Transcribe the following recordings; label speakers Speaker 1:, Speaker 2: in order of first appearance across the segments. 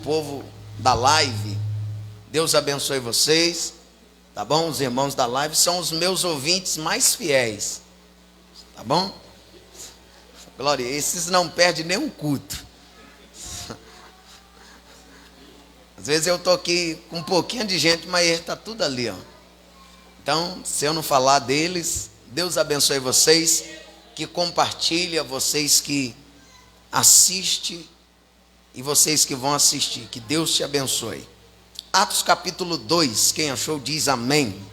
Speaker 1: povo da live. Deus abençoe vocês, tá bom? Os irmãos da live são os meus ouvintes mais fiéis, tá bom? Glória, esses não perdem nenhum culto. Às vezes eu estou aqui com um pouquinho de gente, mas está tudo ali, ó. Então, se eu não falar deles, Deus abençoe vocês, que compartilha, vocês que assistem e vocês que vão assistir. Que Deus te abençoe. Atos capítulo 2, quem achou diz amém.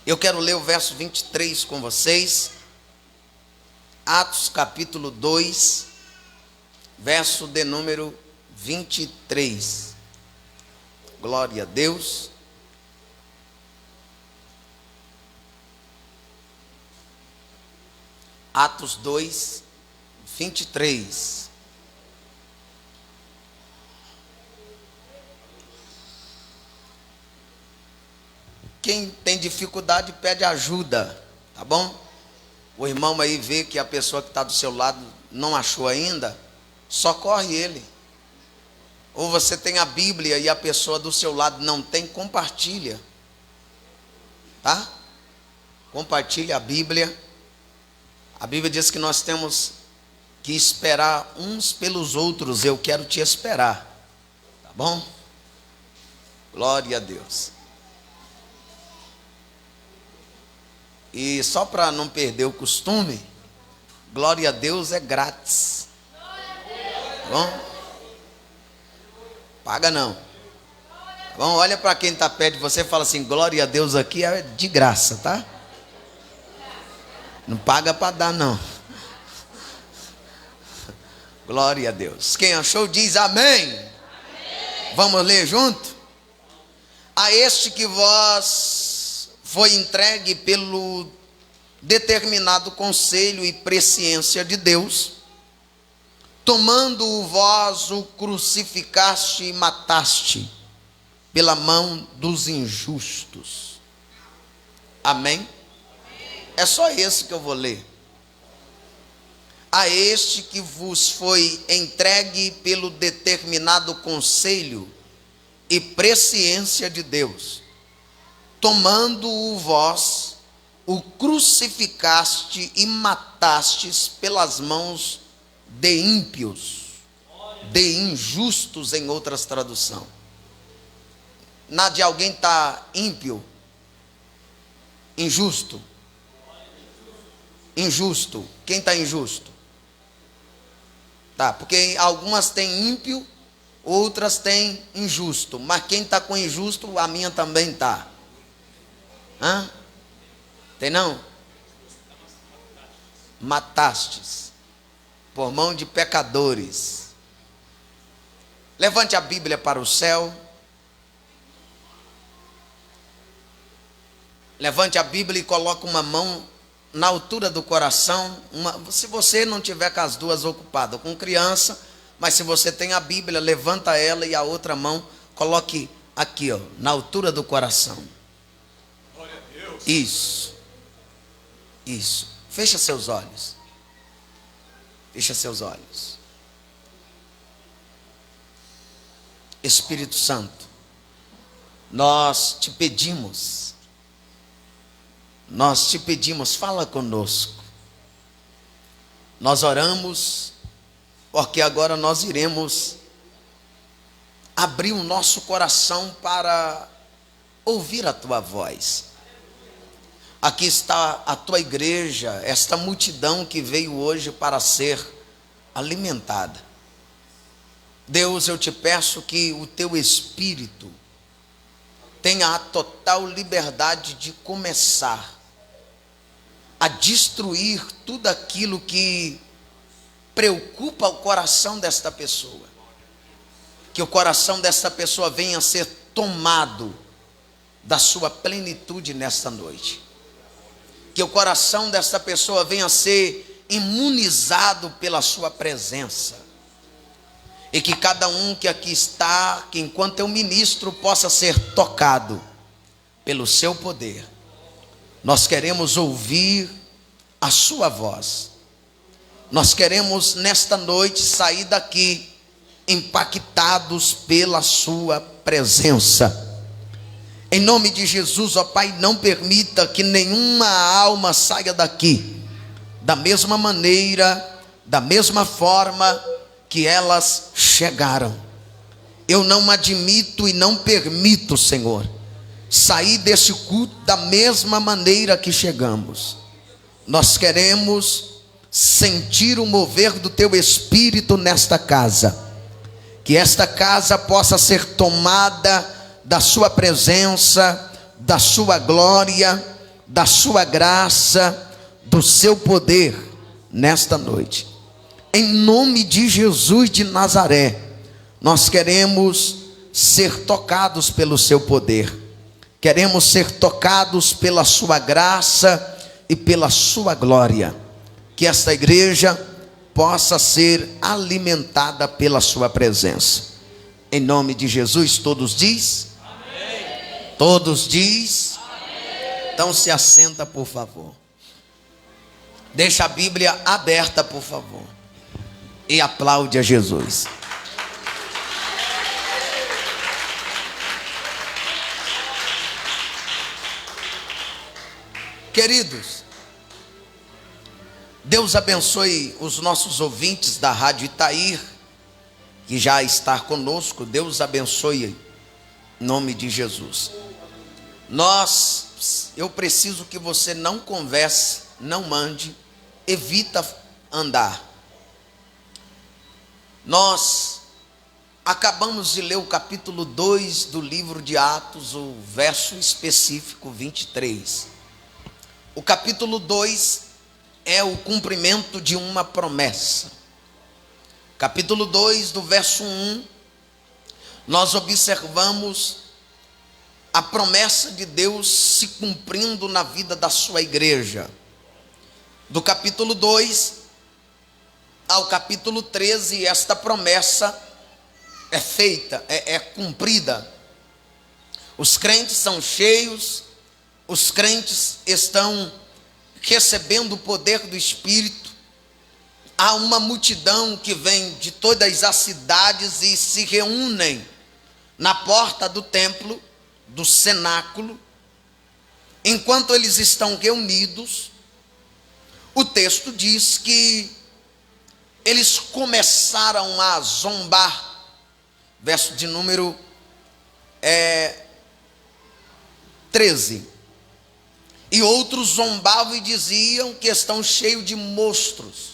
Speaker 1: Eu quero ler o verso 23 com vocês. Atos capítulo 2, verso de número 23. Glória a Deus. Atos 2, 23. Quem tem dificuldade pede ajuda, tá bom? O irmão aí vê que a pessoa que está do seu lado não achou ainda, socorre ele. Ou você tem a Bíblia e a pessoa do seu lado não tem, compartilha, tá? Compartilha a Bíblia. A Bíblia diz que nós temos que esperar uns pelos outros. Eu quero te esperar, tá bom? Glória a Deus. E só para não perder o costume, glória a Deus é grátis, tá bom? Paga não, tá bom? Olha para quem está perto de você e fala assim: glória a Deus aqui é de graça, tá? Não paga para dar não. Glória a Deus. Quem achou diz amém. Amém. Vamos ler junto? A este que vós foi entregue pelo determinado conselho e presciência de Deus, tomando vós o crucificaste e mataste pela mão dos injustos. Amém? É só esse que eu vou ler. A este que vos foi entregue pelo determinado conselho e presciência de Deus, tomando-o vós, o crucificaste e matastes pelas mãos de ímpios, de injustos em outras traduções. Na de alguém está ímpio, injusto. Injusto. Quem está injusto? Tá, porque algumas têm ímpio, outras têm injusto. Mas quem está com injusto, a minha também está. Hã? Tem não? Matastes por mão de pecadores. Levante a Bíblia para o céu. Levante a Bíblia e coloque uma mão na altura do coração. Se você não tiver com as duas ocupadas, com criança, mas se você tem a Bíblia, levanta ela e a outra mão coloque aqui, ó, na altura do coração. Glória a Deus. Isso. Isso. Fecha seus olhos. Fecha seus olhos. Espírito Santo, nós te pedimos, fala conosco. Nós oramos, porque agora nós iremos abrir o nosso coração para ouvir a tua voz. Aqui está a tua igreja, esta multidão que veio hoje para ser alimentada. Deus, eu te peço que o teu Espírito tenha a total liberdade de começar a destruir tudo aquilo que preocupa o coração desta pessoa. Que o coração desta pessoa venha a ser tomado da sua plenitude nesta noite. Que o coração desta pessoa venha a ser imunizado pela sua presença. E que cada um que aqui está, que enquanto eu ministro, possa ser tocado pelo seu poder. Nós queremos ouvir a sua voz. Nós queremos nesta noite sair daqui impactados pela sua presença. Em nome de Jesus, ó Pai, não permita que nenhuma alma saia daqui da mesma maneira, da mesma forma que elas chegaram. Eu não admito e não permito, Senhor, sair desse culto da mesma maneira que chegamos. Nós queremos sentir o mover do Teu Espírito nesta casa. Que esta casa possa ser tomada da Sua presença, da Sua glória, da Sua graça, do Seu poder nesta noite. Em nome de Jesus de Nazaré, nós queremos ser tocados pelo Seu poder. Queremos ser tocados pela Sua graça e pela Sua glória. Que esta igreja possa ser alimentada pela Sua presença. Em nome de Jesus, todos diz? Amém. Todos diz? Amém. Então se assenta, por favor. Deixa a Bíblia aberta, por favor. E aplaude a Jesus. Queridos, Deus abençoe os nossos ouvintes da Rádio Itair, que já está conosco. Deus abençoe em nome de Jesus. Eu preciso que você não converse, não mande, evita andar. Nós acabamos de ler o capítulo 2 do livro de Atos, o verso específico 23. O capítulo 2 é o cumprimento de uma promessa. Capítulo 2, do verso 1, nós observamos a promessa de Deus se cumprindo na vida da sua igreja. Do capítulo 2 ao capítulo 13, esta promessa é feita, é cumprida. Os crentes são cheios, os crentes estão recebendo o poder do Espírito. Há uma multidão que vem de todas as cidades e se reúnem na porta do templo, do cenáculo. Enquanto eles estão reunidos, o texto diz que eles começaram a zombar. Verso de número 13. E outros zombavam e diziam que estão cheios de monstros,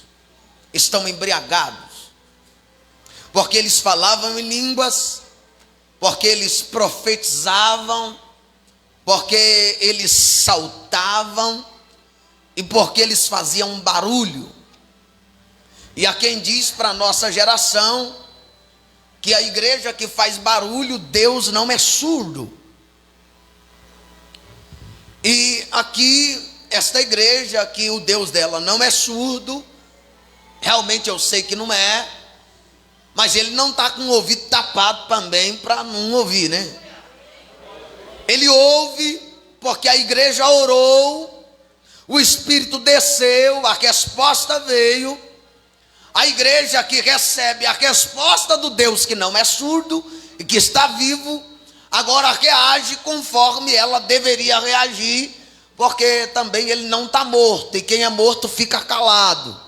Speaker 1: estão embriagados, porque eles falavam em línguas, porque eles profetizavam, porque eles saltavam e porque eles faziam barulho. E há quem diz para a nossa geração que a igreja que faz barulho, Deus não é surdo. E aqui, esta igreja, que o Deus dela não é surdo, realmente eu sei que não é, mas ele não está com o ouvido tapado também para não ouvir, né? Ele ouve, porque a igreja orou, o Espírito desceu, a resposta veio. A igreja que recebe a resposta do Deus que não é surdo e que está vivo, agora reage conforme ela deveria reagir, porque também ele não está morto, e quem é morto fica calado,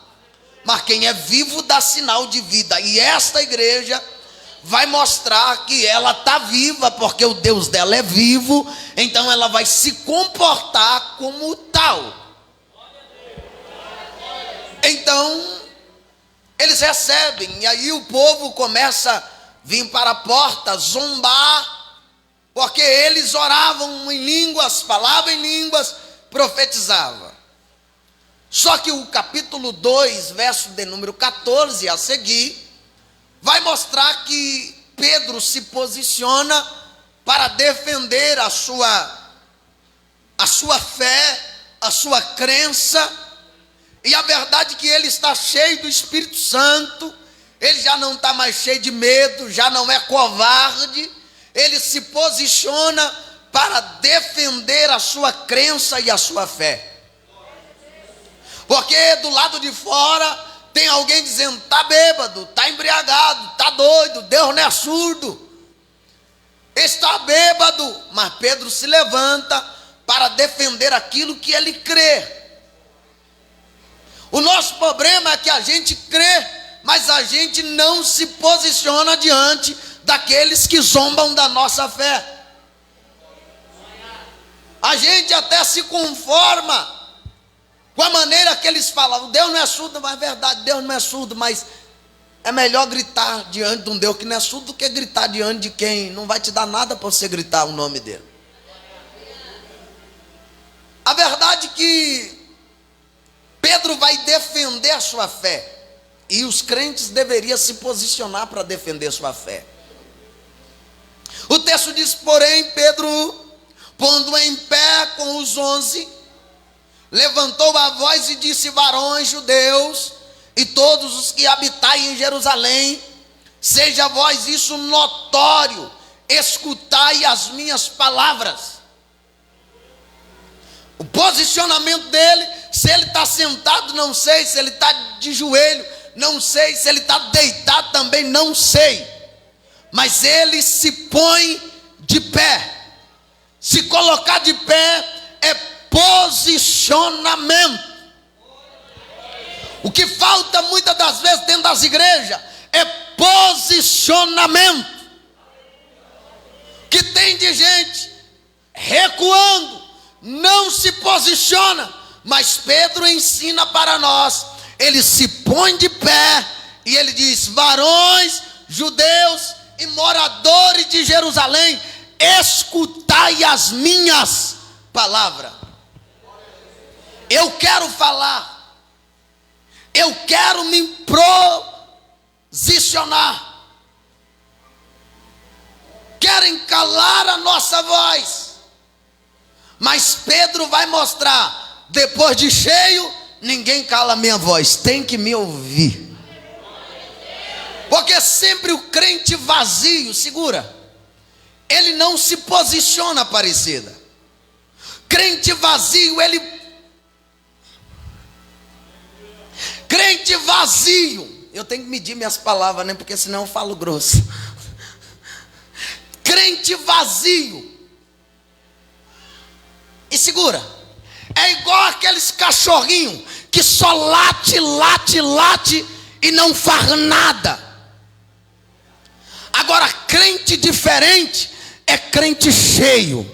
Speaker 1: mas quem é vivo dá sinal de vida. E esta igreja vai mostrar que ela está viva, porque o Deus dela é vivo, então ela vai se comportar como tal. Então eles recebem, e aí o povo começa a vir para a porta, zombar, porque eles oravam em línguas, falavam em línguas, profetizavam. Só que o capítulo 2, verso de número 14 a seguir, vai mostrar que Pedro se posiciona para defender a sua fé, a sua crença. E a verdade é que ele está cheio do Espírito Santo, ele já não está mais cheio de medo, já não é covarde, ele se posiciona para defender a sua crença e a sua fé. Porque do lado de fora tem alguém dizendo: está bêbado, está embriagado, está doido, Deus não é surdo, está bêbado. Mas Pedro se levanta para defender aquilo que ele crê. O nosso problema é que a gente crê, mas a gente não se posiciona diante daqueles que zombam da nossa fé. A gente até se conforma com a maneira que eles falam. Deus não é surdo, mas é verdade, Deus não é surdo, mas é melhor gritar diante de um Deus que não é surdo do que gritar diante de quem não vai te dar nada para você gritar o nome dele. A verdade é que Pedro vai defender a sua fé, e os crentes deveriam se posicionar para defender sua fé. O texto diz: porém, Pedro, pondo em pé com os 11, levantou a voz e disse: varões judeus e todos os que habitai em Jerusalém, seja vós isso notório, escutai as minhas palavras. O posicionamento dele, se ele está sentado, não sei, se ele está de joelho, não sei, se ele está deitado também, não sei, mas ele se põe de pé. Se colocar de pé é posicionamento. O que falta muitas das vezes dentro das igrejas é posicionamento. Que tem de gente recuando, não se posiciona, mas Pedro ensina para nós. Ele se põe de pé e ele diz: varões, judeus e moradores de Jerusalém, escutai as minhas palavras. Eu quero falar, eu quero me posicionar. Querem calar a nossa voz, mas Pedro vai mostrar: depois de cheio, ninguém cala a minha voz, tem que me ouvir. Porque sempre o crente vazio, segura, ele não se posiciona, Aparecida. Crente vazio, crente vazio, eu tenho que medir minhas palavras, né? Porque senão eu falo grosso. Crente vazio, e segura, é igual aqueles cachorrinhos que só late, late, late e não faz nada. Agora, crente diferente é crente cheio.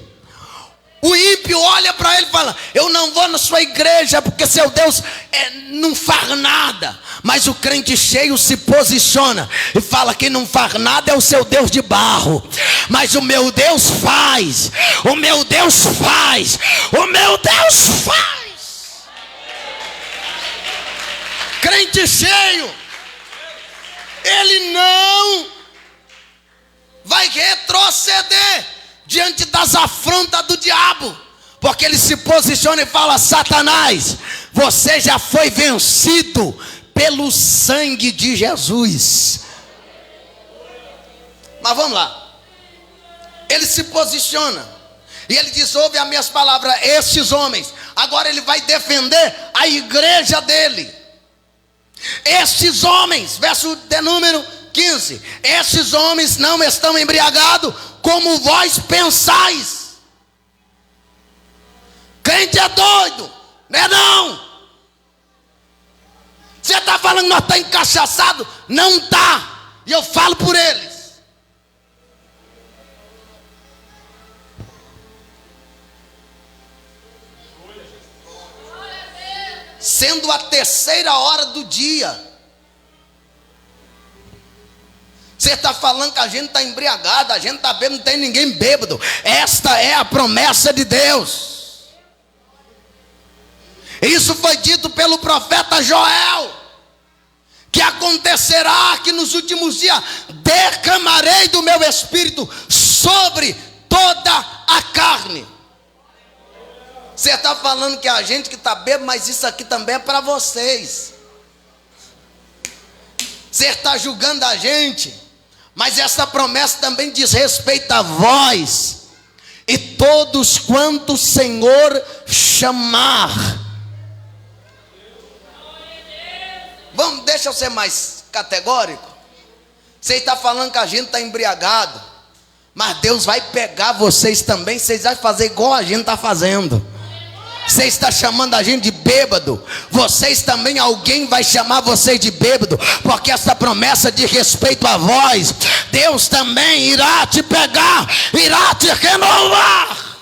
Speaker 1: O ímpio olha para ele e fala: eu não vou na sua igreja porque seu Deus não faz nada. Mas o crente cheio se posiciona e fala: quem não faz nada é o seu Deus de barro, mas o meu Deus faz, o meu Deus faz, o meu Deus faz. Crente cheio, ele não vai retroceder diante das afrontas do diabo, porque ele se posiciona e fala: Satanás, você já foi vencido pelo sangue de Jesus. Mas vamos lá, ele se posiciona e ele diz: ouve as minhas palavras, esses homens. Agora ele vai defender a igreja dele. Esses homens, verso de número 15: esses homens não estão embriagados como vós pensais. Crente é doido, não é não? Você está falando que nós estamos encachaçados? Não está, e eu falo por eles. Sendo a 3ª hora do dia, você está falando que a gente está embriagado, a gente está bêbado, não tem ninguém bêbado. Esta é a promessa de Deus. Isso foi dito pelo profeta Joel, que acontecerá que nos últimos dias derramarei do meu espírito sobre toda a carne. Você está falando que a gente que está bêbado, mas isso aqui também é para vocês. Você está julgando a gente, mas essa promessa também diz respeito a vós e todos quanto o Senhor chamar. deixa eu ser mais categórico. Você está falando que a gente está embriagado, mas Deus vai pegar vocês também. Vocês vão fazer igual a gente está fazendo. Você está chamando a gente de bêbado, vocês também, alguém vai chamar vocês de bêbado, porque essa promessa de respeito a vós, Deus também irá te pegar, irá te renovar.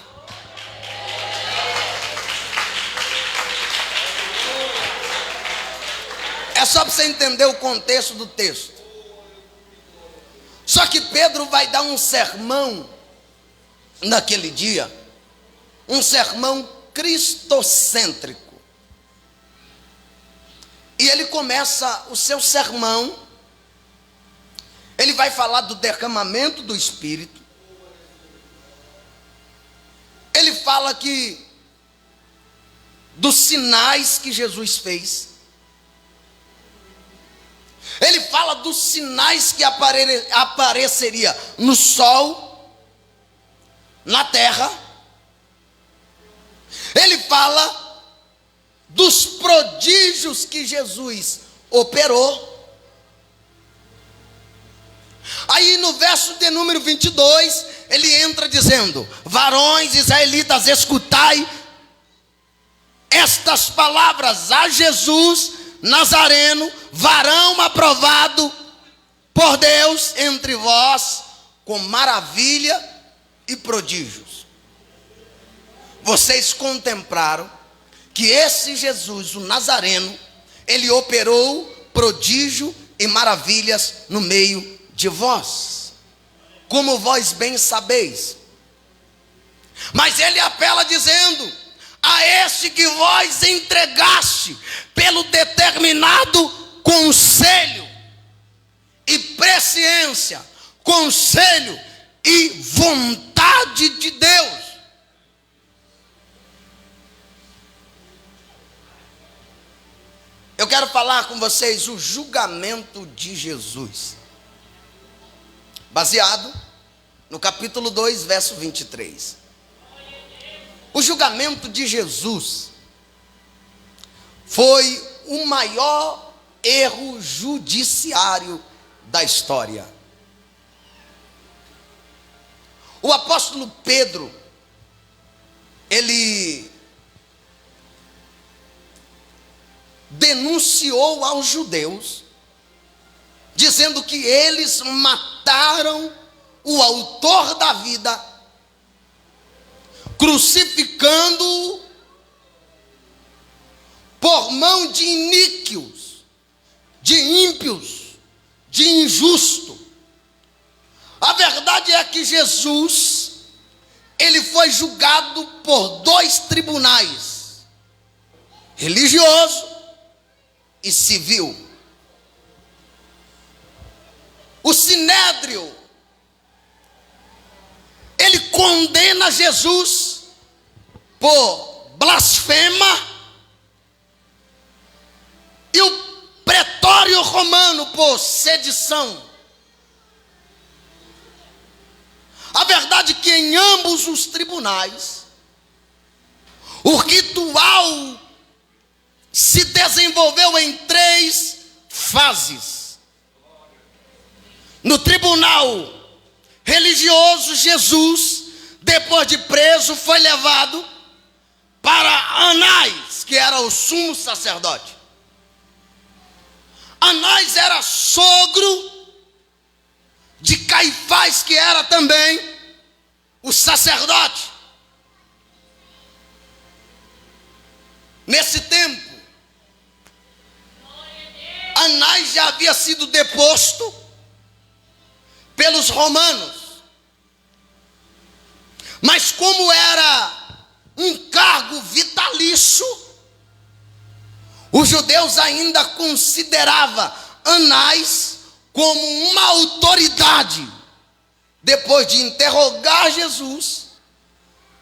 Speaker 1: É só para você entender o contexto do texto. Só que Pedro vai dar um sermão naquele dia, um sermão cristocêntrico. E ele começa o seu sermão, ele vai falar do derramamento do Espírito. Ele fala que dos sinais que Jesus fez. Ele fala dos sinais que apareceria no sol, na terra. Ele fala dos prodígios que Jesus operou. Aí no verso de número 22, ele entra dizendo: varões israelitas, escutai estas palavras a Jesus Nazareno, varão aprovado por Deus entre vós, com maravilha e prodígios. Vocês contemplaram que esse Jesus, o Nazareno, ele operou prodígio e maravilhas no meio de vós, como vós bem sabeis. Mas ele apela dizendo: a este que vós entregaste pelo determinado conselho e presciência, conselho e vontade de Deus. Eu quero falar com vocês o julgamento de Jesus, baseado no capítulo 2, verso 23. O julgamento de Jesus foi o maior erro judiciário da história. O apóstolo Pedro, ele denunciou aos judeus, dizendo que eles mataram o autor da vida, crucificando-o por mão de iníquos, de ímpios, de injusto. A verdade é que Jesus, ele foi julgado por dois tribunais, religioso e civil. O Sinédrio, ele condena Jesus por blasfema, e o pretório romano por sedição. A verdade é que em ambos os tribunais, o ritual se desenvolveu em 3 fases. No tribunal religioso, Jesus, depois de preso, foi levado para Anás, que era o sumo sacerdote. Anás era sogro de Caifás, que era também o sacerdote. Nesse tempo, Anás já havia sido deposto pelos romanos, mas como era um cargo vitalício, os judeus ainda consideravam Anás como uma autoridade. Depois de interrogar Jesus,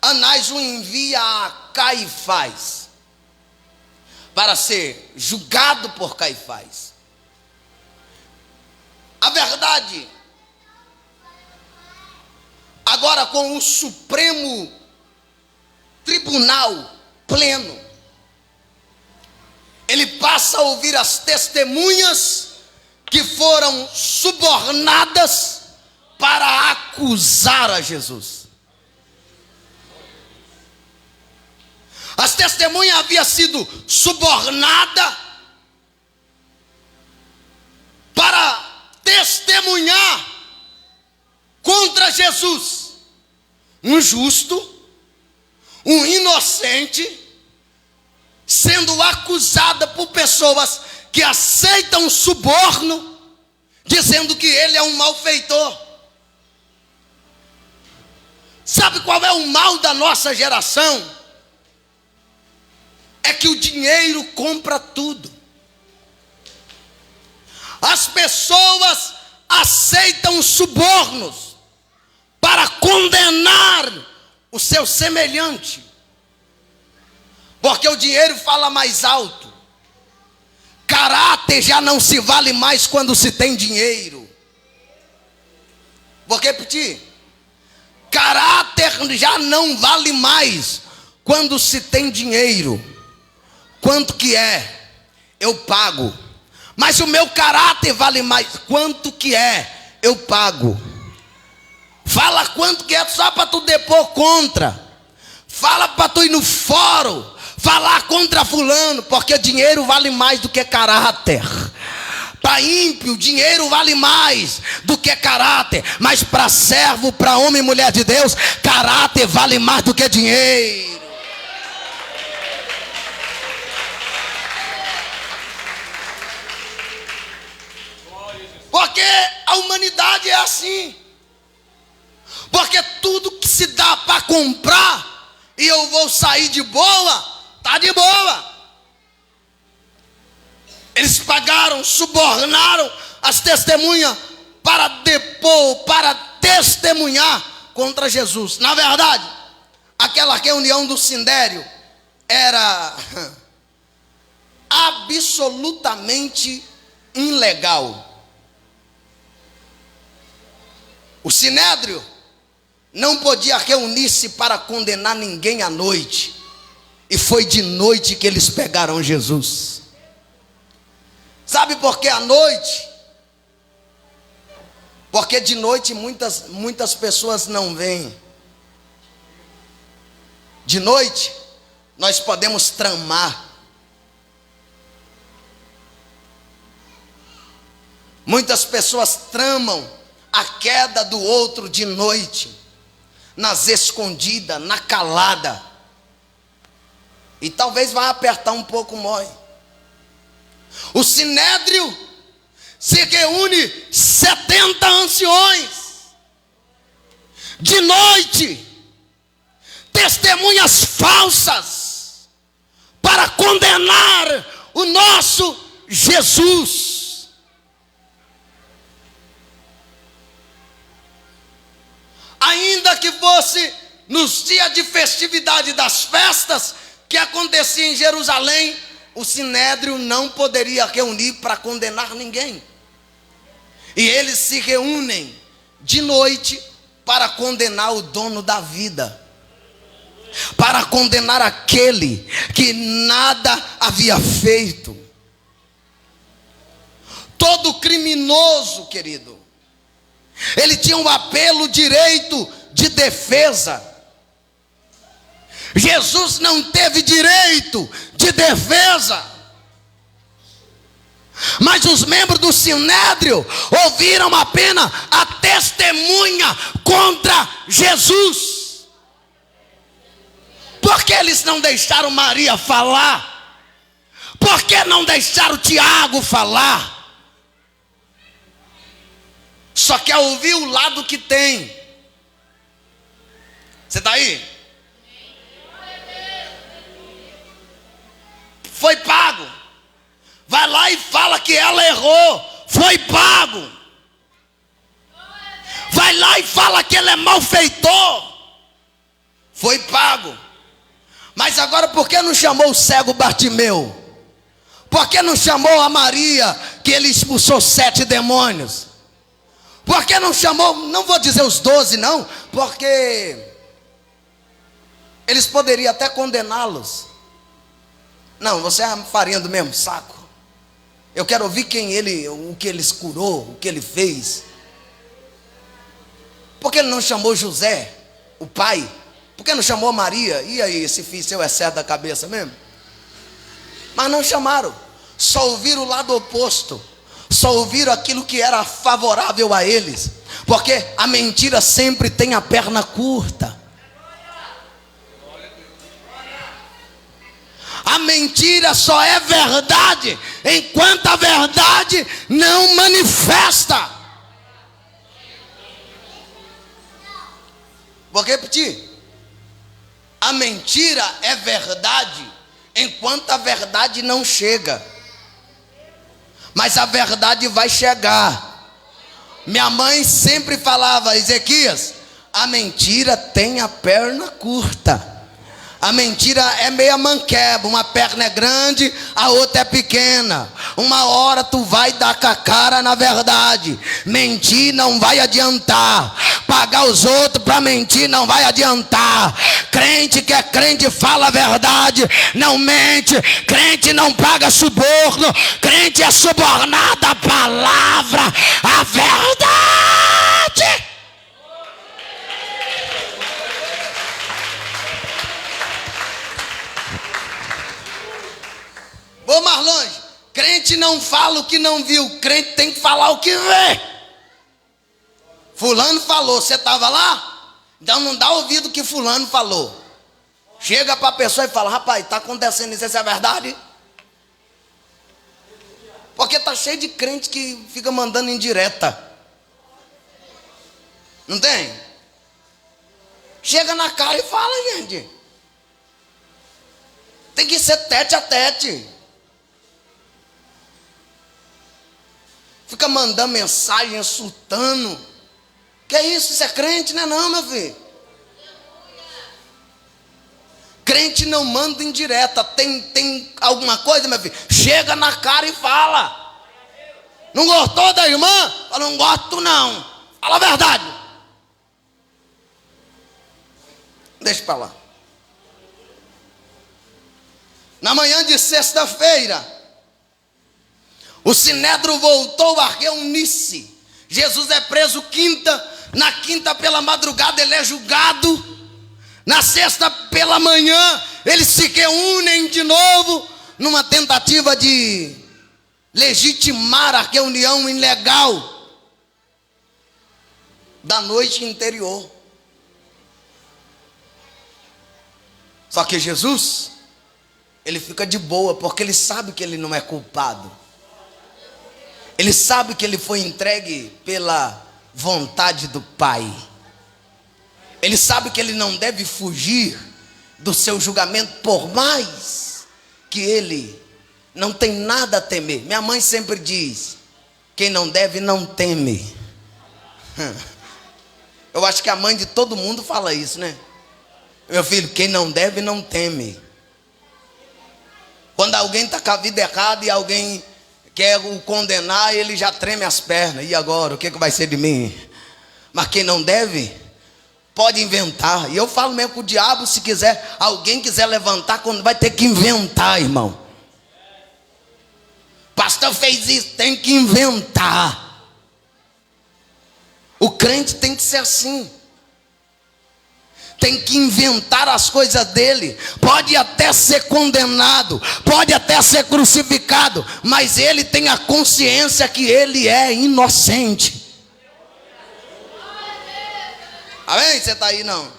Speaker 1: Anás o envia a Caifás para ser julgado por Caifás. A verdade, agora com o Supremo Tribunal pleno, ele passa a ouvir as testemunhas que foram subornadas para acusar a Jesus. As testemunhas haviam sido subornadas para testemunhar contra Jesus. Um justo, um inocente, sendo acusada por pessoas que aceitam suborno, dizendo que ele é um malfeitor. Sabe qual é o mal da nossa geração? É que o dinheiro compra tudo. As pessoas aceitam subornos para condenar o seu semelhante, porque o dinheiro fala mais alto. Caráter já não se vale mais quando se tem dinheiro. Vou repetir. Caráter já não vale mais quando se tem dinheiro. Quanto que é? Eu pago. Mas o meu caráter vale mais. Quanto que é? Eu pago. Fala quanto que é só para tu depor contra. Fala para tu ir no fórum falar contra fulano, porque dinheiro vale mais do que caráter. Para ímpio, dinheiro vale mais do que caráter. Mas para servo, para homem e mulher de Deus, caráter vale mais do que dinheiro. Porque a humanidade é assim. Porque tudo que se dá para comprar e eu vou sair de boa, tá de boa. Eles pagaram, subornaram as testemunhas para depor, para testemunhar contra Jesus. Na verdade, aquela reunião do Sinédrio era absolutamente ilegal. O Sinédrio não podia reunir-se para condenar ninguém à noite. E foi de noite que eles pegaram Jesus. Sabe por que à noite? Porque de noite muitas pessoas não vêm. De noite nós podemos tramar. Muitas pessoas tramam a queda do outro de noite, nas escondidas, na calada. E talvez vá apertar um pouco mais. O Sinédrio se reúne 70 anciões de noite, testemunhas falsas, para condenar o nosso Jesus. Ainda que fosse nos dias de festividade das festas que acontecia em Jerusalém, o Sinédrio não poderia reunir para condenar ninguém. E eles se reúnem de noite para condenar o dono da vida, para condenar aquele que nada havia feito. Todo criminoso, querido, ele tinha um apelo direito de defesa. Jesus não teve direito de defesa. Mas os membros do Sinédrio ouviram apenas a testemunha contra Jesus. Por que eles não deixaram Maria falar? Por que não deixaram Tiago falar? Só quer ouvir o lado que tem. Você está aí? Foi pago. Vai lá e fala que ela errou. Foi pago. Vai lá e fala que ele é malfeitor. Foi pago. Mas agora por que não chamou o cego Bartimeu? Por que não chamou a Maria, que ele expulsou 7 demônios? Por que não chamou, não vou dizer os 12 não, porque eles poderiam até condená-los. Não, você é a farinha do mesmo saco. Eu quero ouvir o que ele curou, o que ele fez. Por que ele não chamou José, o pai? Por que não chamou Maria? E aí, esse filho seu é certo da cabeça mesmo? Mas não chamaram. Só ouviram o lado oposto. Só ouviram aquilo que era favorável a eles. Porque a mentira sempre tem a perna curta. A mentira só é verdade enquanto a verdade não manifesta. Vou repetir. A mentira é verdade enquanto a verdade não chega. Mas a verdade vai chegar. Minha mãe sempre falava: Ezequias, a mentira tem a perna curta. A mentira é meia manqueba, uma perna é grande, a outra é pequena. Uma hora tu vai dar com a cara na verdade. Mentir não vai adiantar. Pagar os outros para mentir não vai adiantar. Crente que é crente fala a verdade, não mente. Crente não paga suborno. Crente é subornado à palavra, a verdade. Vou mais longe. Crente não fala o que não viu. Crente tem que falar o que vê. Fulano falou, você estava lá? Então não dá ouvido que fulano falou. Chega para a pessoa e fala: rapaz, está acontecendo isso, é verdade? Porque está cheio de crente que fica mandando indireta. Não tem? Chega na cara e fala, gente. Tem que ser tete a tete. Fica mandando mensagem, insultando. Que é isso? Isso é crente, não é não, meu filho? Crente não manda indireta. Tem alguma coisa, meu filho? Chega na cara e fala. Não gostou da irmã? Fala: não gosto não. Fala a verdade. Deixa pra lá. Na manhã de sexta-feira, o sinédrio voltou a reunir-se. Jesus é preso quinta. Na quinta pela madrugada ele é julgado. Na sexta pela manhã eles se reúnem de novo, numa tentativa de legitimar a reunião ilegal da noite anterior. Só que Jesus, ele fica de boa, porque ele sabe que ele não é culpado. Ele sabe que ele foi entregue pela vontade do Pai. Ele sabe que ele não deve fugir do seu julgamento, por mais que ele não tem nada a temer. Minha mãe sempre diz: quem não deve não teme. Eu acho que a mãe de todo mundo fala isso, né? Meu filho, quem não deve não teme. Quando alguém está com a vida errada e alguém quer o condenar, ele já treme as pernas. E agora, o que vai ser de mim? Mas quem não deve, pode inventar. E eu falo mesmo com o diabo, se quiser, alguém quiser levantar, quando vai ter que inventar, irmão. Pastor fez isso, tem que inventar. O crente tem que ser assim. Tem que inventar as coisas dele. Pode até ser condenado, pode até ser crucificado, mas ele tem a consciência que ele é inocente. Amém? Você está aí não?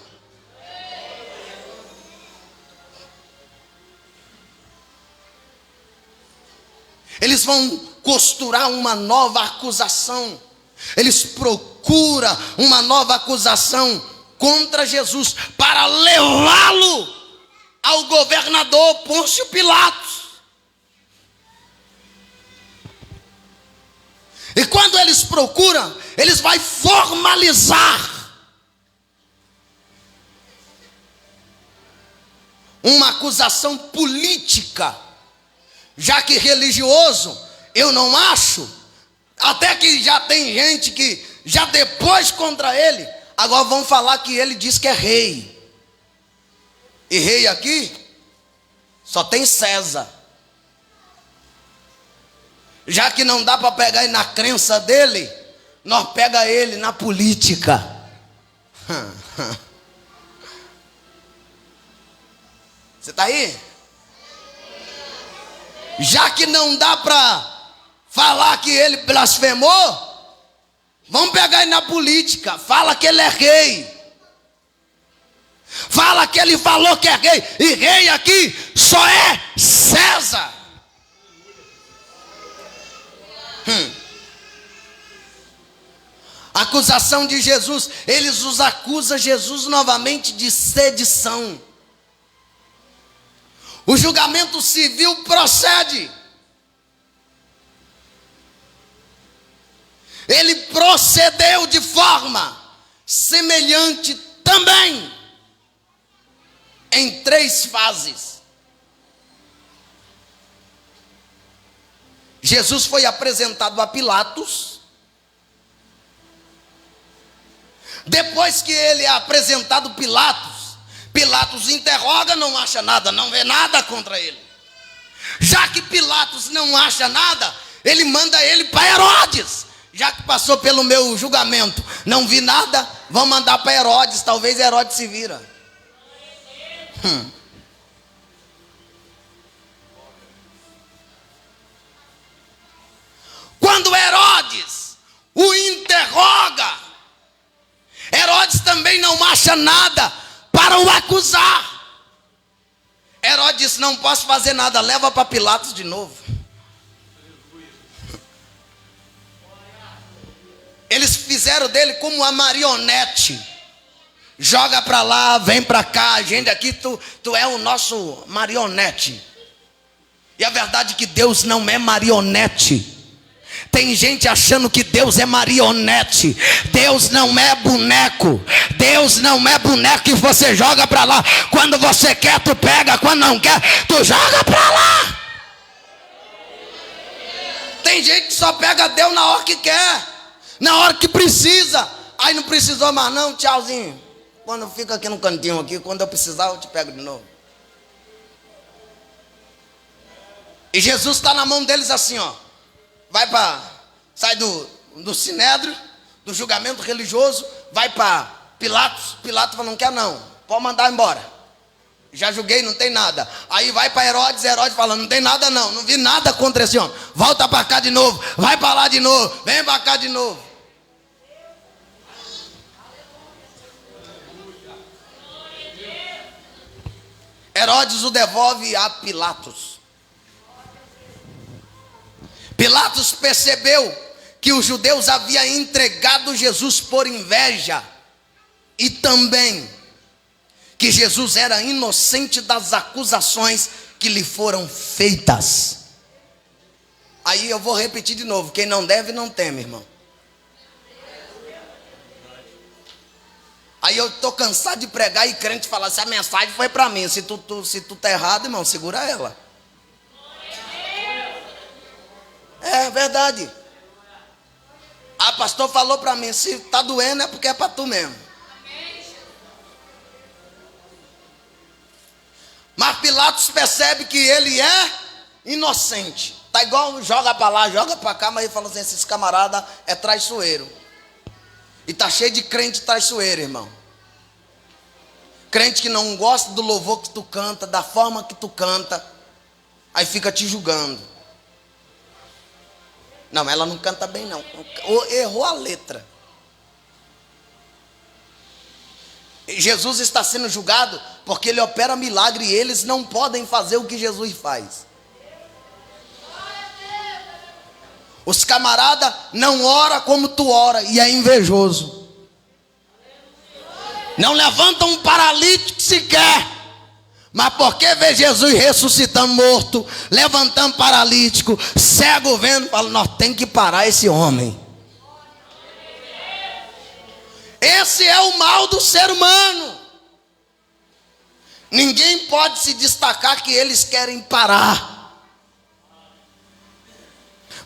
Speaker 1: Eles vão costurar uma nova acusação. Eles procuram uma nova acusação contra Jesus para levá-lo ao governador Pôncio Pilatos. E quando eles procuram, eles vão formalizar uma acusação política, já que religioso, eu não acho, até que já tem gente que já depois contra ele, agora vão falar que ele diz que é rei. E rei aqui Só tem César. Já que não dá para pegar ele na crença dele, nós pega ele na política. Você está aí? Já que não dá para falar que ele blasfemou, vamos pegar ele na política. Fala que ele é rei. Fala que ele falou que é rei. E rei aqui só é César. Acusação de Jesus. Eles os acusam Jesus novamente de sedição. O julgamento civil procede. Ele procedeu de forma semelhante também, em 3 fases. Jesus foi apresentado a Pilatos. Depois que ele é apresentado a Pilatos, Pilatos interroga, não acha nada, não vê nada contra ele. Já que Pilatos não acha nada, ele manda ele para Herodes. Já que passou pelo meu julgamento, não vi nada, vão mandar para Herodes, talvez Herodes se vira. Quando Herodes o interroga, Herodes também não acha nada para o acusar. Herodes disse, não posso fazer nada, leva para Pilatos de novo. Eles fizeram dele como uma marionete. Joga para lá, vem para cá, a gente aqui, tu é o nosso marionete. E a verdade é que Deus não é marionete. Tem gente achando que Deus é marionete. Deus não é boneco. Deus não é boneco que você joga para lá. Quando você quer, tu pega. Quando não quer, tu joga para lá. Tem gente que só pega Deus na hora que quer, na hora que precisa. Aí não precisou mais não, tchauzinho. Quando eu fico aqui no cantinho aqui, quando eu precisar eu te pego de novo. E Jesus está na mão deles assim, ó. Sai do sinédrio, do julgamento religioso, vai para Pilatos. Pilatos fala, não quer não, pode mandar embora. Já julguei, não tem nada. Aí vai para Herodes, Herodes fala, não tem nada não, não vi nada contra esse homem. Volta para cá de novo, vai para lá de novo, vem para cá de novo. Herodes o devolve a Pilatos. Pilatos percebeu que os judeus haviam entregado Jesus por inveja e também que Jesus era inocente das acusações que lhe foram feitas. Aí eu vou repetir de novo, quem não deve não teme, irmão. Aí eu estou cansado de pregar e crente falar, se a mensagem foi para mim, se tu tá errado, irmão, segura ela. É verdade. Ah, pastor falou para mim, se está doendo é porque é para tu mesmo. Mas Pilatos percebe que ele é inocente. Tá igual joga para lá, joga para cá, mas ele fala assim, esses camaradas é traiçoeiro. E tá cheio de crente traiçoeiro, irmão. Crente que não gosta do louvor que tu canta, da forma que tu canta, aí fica te julgando. Não, ela não canta bem não, errou a letra. Jesus está sendo julgado porque ele opera milagre e eles não podem fazer o que Jesus faz. Os camaradas não oram como tu ora e é invejoso. Não levantam um paralítico sequer, mas porque vê Jesus ressuscitando morto, levantando paralítico, cego vendo, fala, nós temos que parar esse homem. Esse é o mal do ser humano. Ninguém pode se destacar que eles querem parar.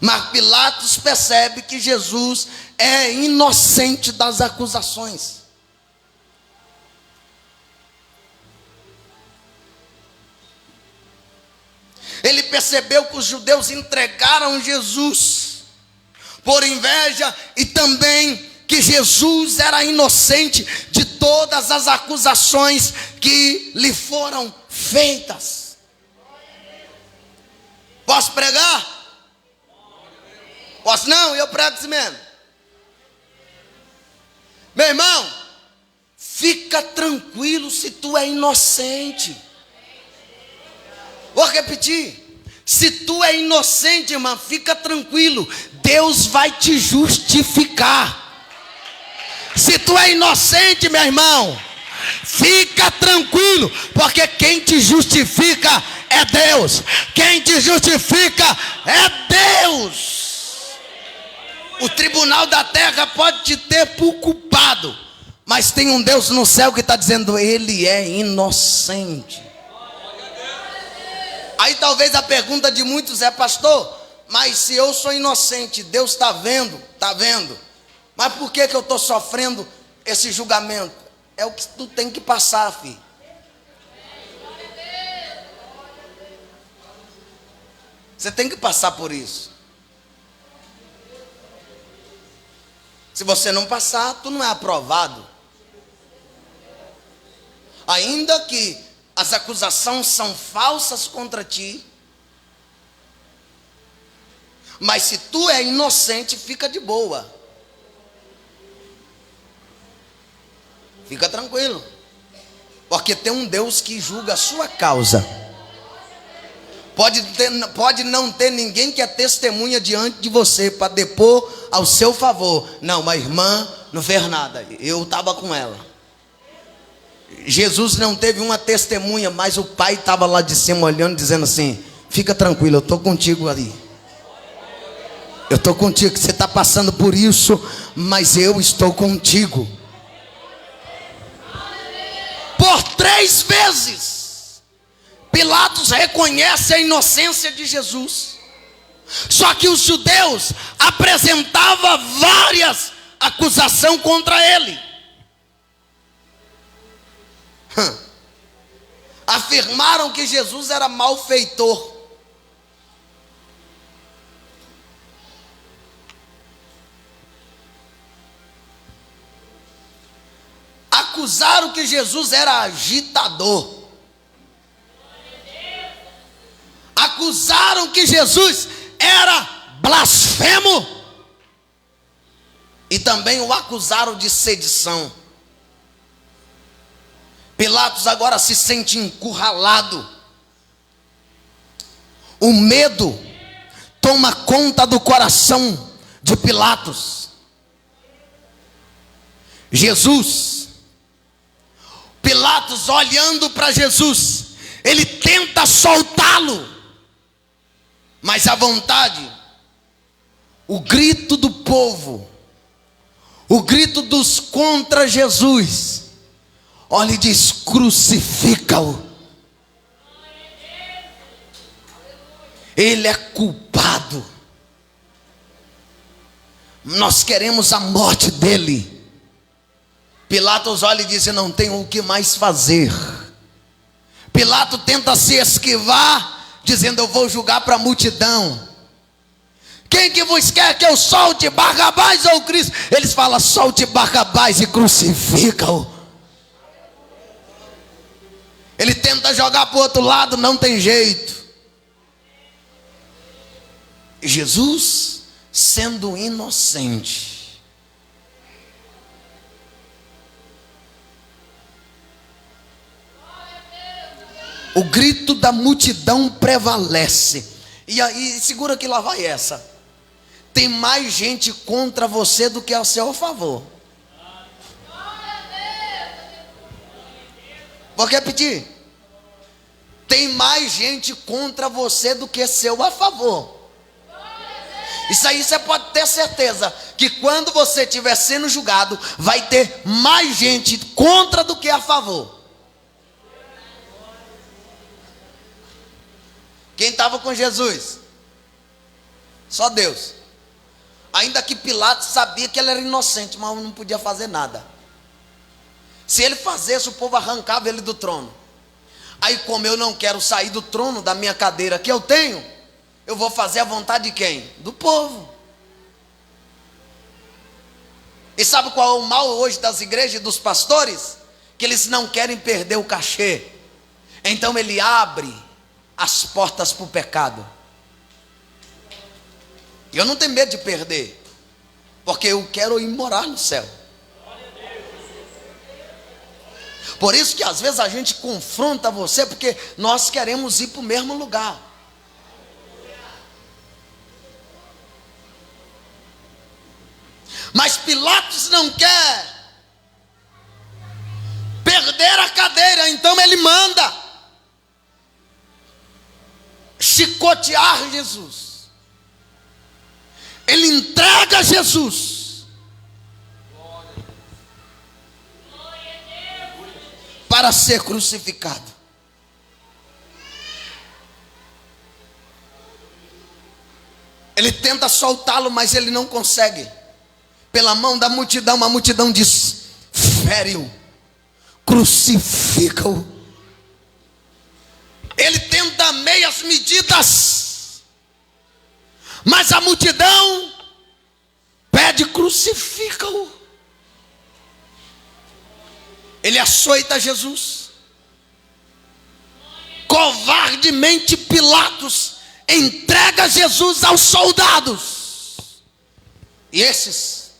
Speaker 1: Mas Pilatos percebe que Jesus é inocente das acusações. Ele percebeu que os judeus entregaram Jesus por inveja e também que Jesus era inocente de todas as acusações que lhe foram feitas. Posso pregar? Posso não? Eu prego assim mesmo. Meu irmão, fica tranquilo se tu é inocente. Vou repetir. Se tu é inocente, irmão, fica tranquilo. Deus vai te justificar. Se tu é inocente, meu irmão, fica tranquilo, porque quem te justifica é Deus. Quem te justifica é Deus. O tribunal da terra pode te ter por culpado, mas tem um Deus no céu que está dizendo, ele é inocente. Aí talvez a pergunta de muitos é, pastor, mas se eu sou inocente, Deus está vendo? Está vendo. Mas por que eu estou sofrendo esse julgamento? É o que tu tem que passar, filho. Você tem que passar por isso. Se você não passar, tu não é aprovado. Ainda que as acusações são falsas contra ti, mas se tu é inocente, fica de boa. Fica tranquilo. Porque tem um Deus que julga a sua causa. Pode não ter ninguém que é testemunha diante de você para depor ao seu favor. Não, mas a irmã não fez nada. Eu estava com ela. Jesus não teve uma testemunha, mas o pai estava lá de cima olhando, dizendo assim, fica tranquilo, eu estou contigo ali. Eu estou contigo, você está passando por isso, mas eu estou contigo. Por 3 vezes Pilatos reconhece a inocência de Jesus. Só que os judeus apresentavam várias acusações contra ele. Afirmaram que Jesus era malfeitor. Acusaram que Jesus era agitador. Acusaram que Jesus era blasfemo. E também o acusaram de sedição. Pilatos agora se sente encurralado. O medo toma conta do coração de Pilatos. Pilatos olhando para Jesus, ele tenta soltá-lo, mas a vontade, o grito do povo, o grito dos contra Jesus, olha e diz, crucifica-o. Ele é culpado. Nós queremos a morte dele. Pilatos olha e diz, eu não tenho o que mais fazer. Pilatos tenta se esquivar, dizendo, eu vou julgar para a multidão. Quem que vos quer que eu solte, Barrabás ou Cristo? Eles falam, solte Barrabás e crucifica-o. Ele tenta jogar para o outro lado, não tem jeito. Jesus, sendo inocente, o grito da multidão prevalece. E aí, segura que lá vai essa. Tem mais gente contra você do que a seu favor. Vou repetir. Tem mais gente contra você do que seu a favor. Isso aí você pode ter certeza, que quando você estiver sendo julgado, vai ter mais gente contra do que a favor. Quem estava com Jesus? Só Deus. Ainda que Pilatos sabia que ele era inocente, mas não podia fazer nada. Se ele fizesse, o povo arrancava ele do trono. Aí, como eu não quero sair do trono da minha cadeira que eu tenho, eu vou fazer a vontade de quem? Do povo. E sabe qual é o mal hoje das igrejas e dos pastores? Que eles não querem perder o cachê. Então ele abre as portas para o pecado. E eu não tenho medo de perder, porque eu quero ir morar no céu. Por isso que às vezes a gente confronta você, porque nós queremos ir para o mesmo lugar. Mas Pilatos não quer perder a cadeira, então ele manda chicotear Jesus. Ele entrega Jesus. Para ser crucificado. Ele tenta soltá-lo, mas ele não consegue. Pela mão da multidão, a multidão diz: fere-o, crucifica-o. Ele tenta meias medidas, mas a multidão pede: crucifica-o. Ele açoita Jesus. Covardemente Pilatos entrega Jesus aos soldados. E esses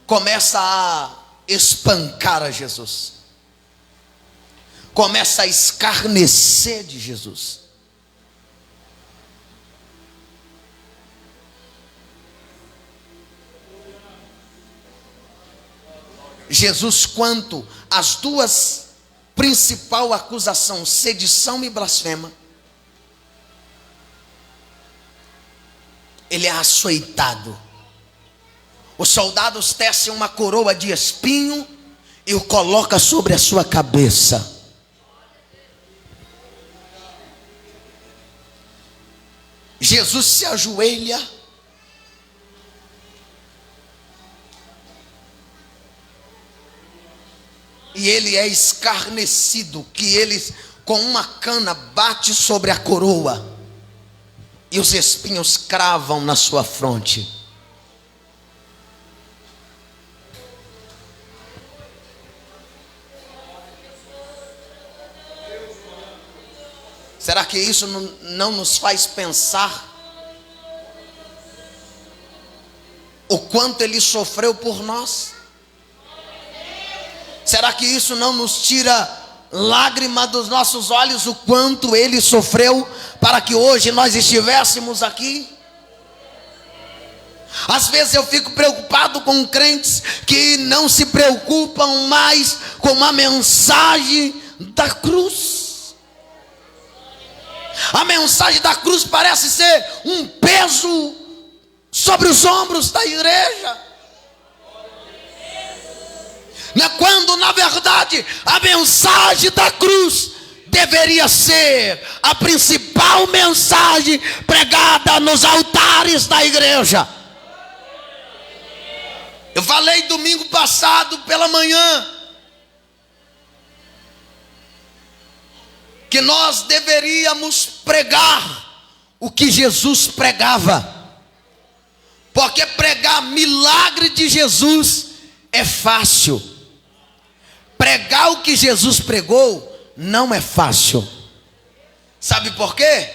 Speaker 1: começam a espancar a Jesus. Começa a escarnecer de Jesus. Jesus, quanto às duas principais acusações, sedição e blasfema, ele é açoitado. Os soldados tecem uma coroa de espinho e o colocam sobre a sua cabeça. Jesus se ajoelha e ele é escarnecido, que eles com uma cana bate sobre a coroa e os espinhos cravam na sua fronte. Será que isso não nos faz pensar o quanto ele sofreu por nós? Será que isso não nos tira lágrima dos nossos olhos, o quanto ele sofreu para que hoje nós estivéssemos aqui? Às vezes eu fico preocupado com crentes que não se preocupam mais com a mensagem da cruz. A mensagem da cruz parece ser um peso sobre os ombros da igreja. Quando na verdade a mensagem da cruz deveria ser a principal mensagem pregada nos altares da igreja. Eu falei domingo passado pela manhã que nós deveríamos pregar o que Jesus pregava, porque pregar milagre de Jesus é fácil. Pregar o que Jesus pregou não é fácil. Sabe por quê?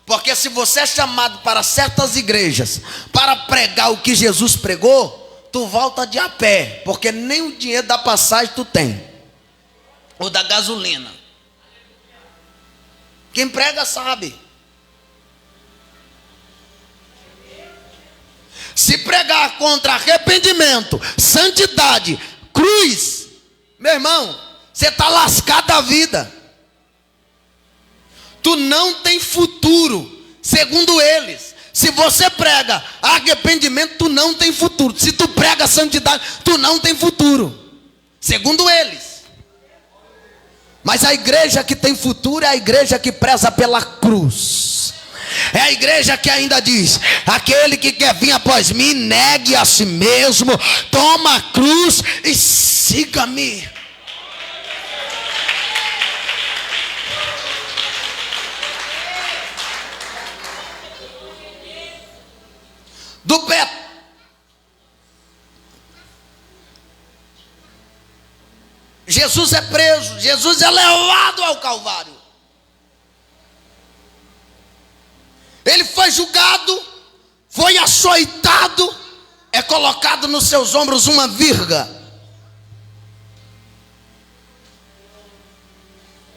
Speaker 1: Porque se você é chamado para certas igrejas para pregar o que Jesus pregou, tu volta de a pé, porque nem o dinheiro da passagem tu tem, ou da gasolina. Quem prega sabe. Se pregar contra arrependimento, santidade, cruz, meu irmão, você está lascado da vida. Tu não tem futuro, segundo eles. Se você prega arrependimento, tu não tem futuro. Se tu prega santidade, tu não tem futuro, segundo eles. Mas a igreja que tem futuro é a igreja que preza pela cruz. É a igreja que ainda diz: aquele que quer vir após mim, negue a si mesmo, toma a cruz e siga-me. Jesus é preso, Jesus é levado ao Calvário. Ele foi julgado, foi açoitado, é colocado nos seus ombros uma virga.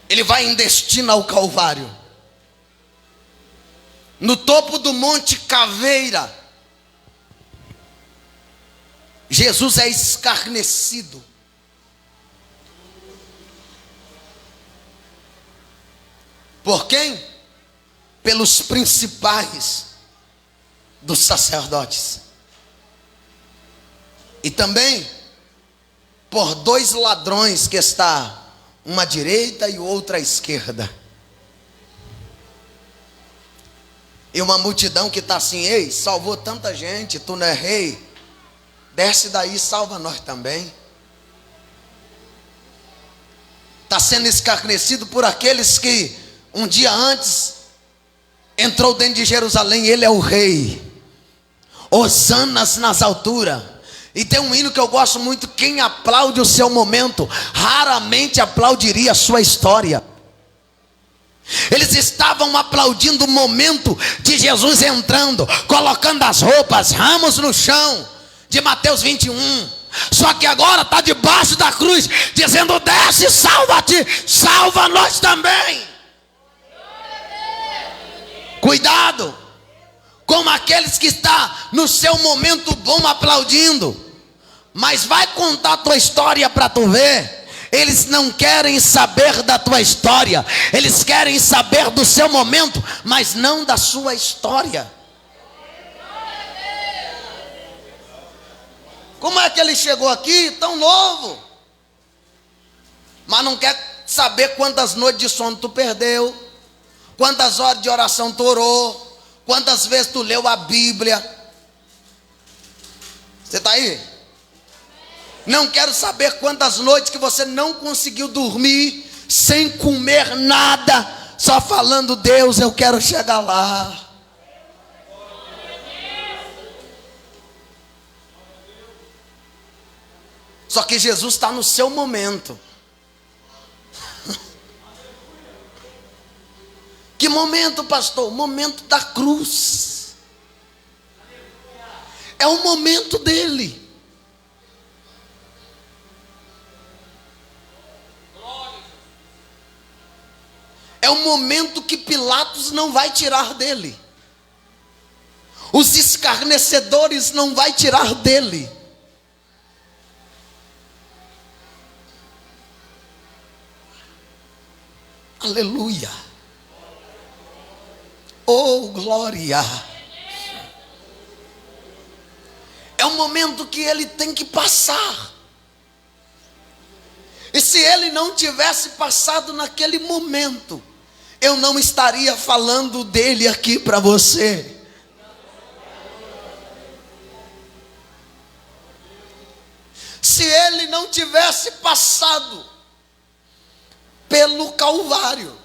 Speaker 1: Ele vai em destino ao Calvário. No topo do Monte Caveira, Jesus é escarnecido. Por quem? Pelos principais dos sacerdotes. E também por dois ladrões que está uma à direita e outra à esquerda. E uma multidão que está assim: ei, salvou tanta gente, tu não é rei? Desce daí, salva nós também. Está sendo escarnecido por aqueles que um dia antes entrou dentro de Jerusalém. Ele é o rei. Hosanas nas alturas. E tem um hino que eu gosto muito: quem aplaude o seu momento, raramente aplaudiria a sua história. Eles estavam aplaudindo o momento de Jesus entrando, colocando as roupas, ramos no chão, de Mateus 21. Só que agora está debaixo da cruz, dizendo: desce, salva-te, salva nós também. Cuidado com aqueles que estão no seu momento bom aplaudindo, mas vai contar a tua história para tu ver. Eles não querem saber da tua história, eles querem saber do seu momento, mas não da sua história. Como é que ele chegou aqui tão novo, mas não quer saber quantas noites de sono tu perdeu, quantas horas de oração tu orou, quantas vezes tu leu a Bíblia? Você está aí? Não quero saber quantas noites que você não conseguiu dormir, sem comer nada, só falando: Deus, eu quero chegar lá. Só que Jesus está no seu momento. Que momento, pastor? O momento da cruz. É o momento dele. É o momento que Pilatos não vai tirar dele. Os escarnecedores não vai tirar dele. Aleluia. Oh, glória. É um momento que ele tem que passar. E se ele não tivesse passado naquele momento, eu não estaria falando dele aqui para você. Se ele não tivesse passado pelo Calvário,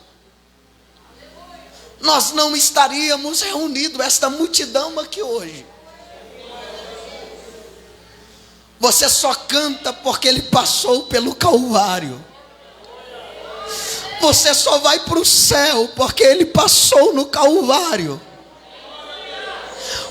Speaker 1: nós não estaríamos reunidos, esta multidão aqui hoje. Você só canta porque ele passou pelo Calvário. Você só vai para o céu porque ele passou no Calvário.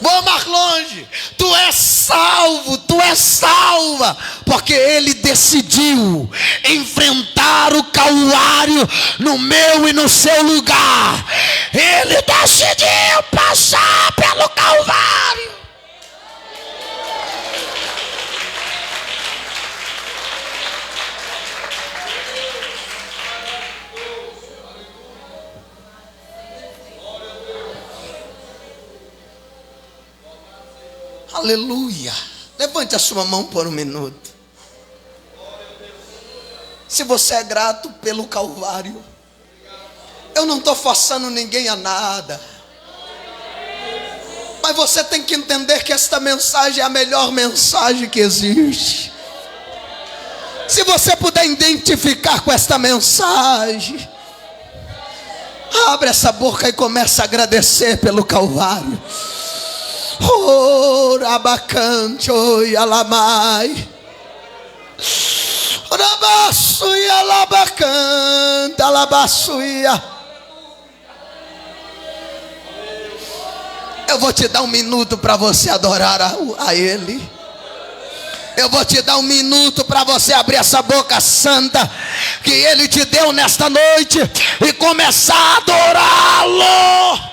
Speaker 1: Vou mais longe. Tu és salvo, tu és salva, porque ele decidiu enfrentar o Calvário no meu e no seu lugar. Ele decidiu passar pelo Calvário. Aleluia. Levante a sua mão por um minuto. Se você é grato pelo Calvário, eu não estou forçando ninguém a nada, mas você tem que entender que esta mensagem é a melhor mensagem que existe. Se você puder identificar com esta mensagem, abre essa boca e começa a agradecer pelo Calvário. Oh, rabacante, oi, alamai. Rabaço Eu vou te dar um minuto para você adorar a Ele. Eu vou te dar um minuto para você abrir essa boca santa que Ele te deu nesta noite e começar a adorá-lo.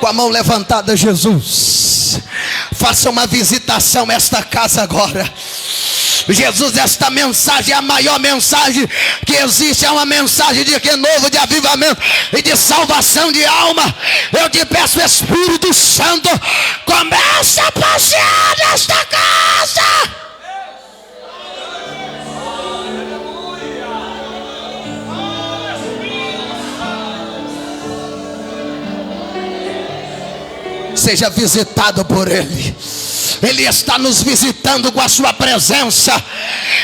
Speaker 1: Com a mão levantada, Jesus, faça uma visitação a esta casa agora. Jesus, esta mensagem é a maior mensagem que existe. É uma mensagem de renovo, de avivamento e de salvação de alma. Eu te peço, Espírito Santo, comece a passear nesta casa. Seja visitado por Ele. Ele está nos visitando com a sua presença.